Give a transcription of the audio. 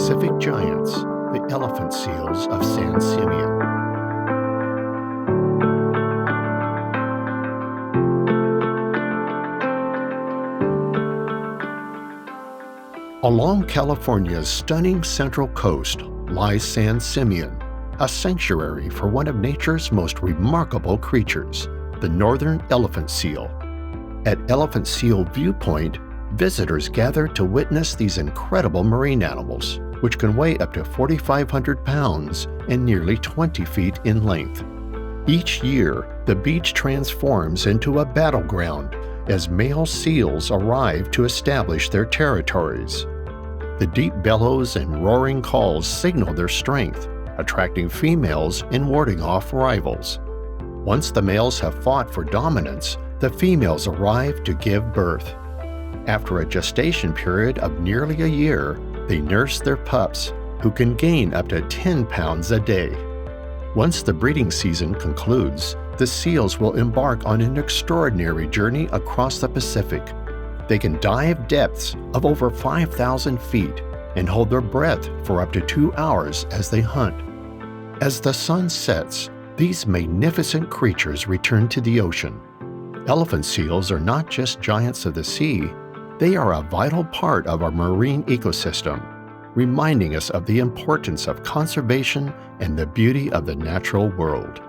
Pacific giants, the elephant seals of San Simeon. Along California's stunning central coast lies San Simeon, a sanctuary for one of nature's most remarkable creatures, the northern elephant seal. At Elephant Seal Viewpoint, visitors gather to witness these incredible marine animals, which can weigh up to 4,500 pounds and nearly 20 feet in length. Each year, the beach transforms into a battleground as male seals arrive to establish their territories. The deep bellows and roaring calls signal their strength, attracting females and warding off rivals. Once the males have fought for dominance, the females arrive to give birth. After a gestation period of nearly a year, they nurse their pups, who can gain up to 10 pounds a day. Once the breeding season concludes, the seals will embark on an extraordinary journey across the Pacific. They can dive depths of over 5,000 feet and hold their breath for up to 2 hours as they hunt. As the sun sets, these magnificent creatures return to the ocean. Elephant seals are not just giants of the sea, they are a vital part of our marine ecosystem, reminding us of the importance of conservation and the beauty of the natural world.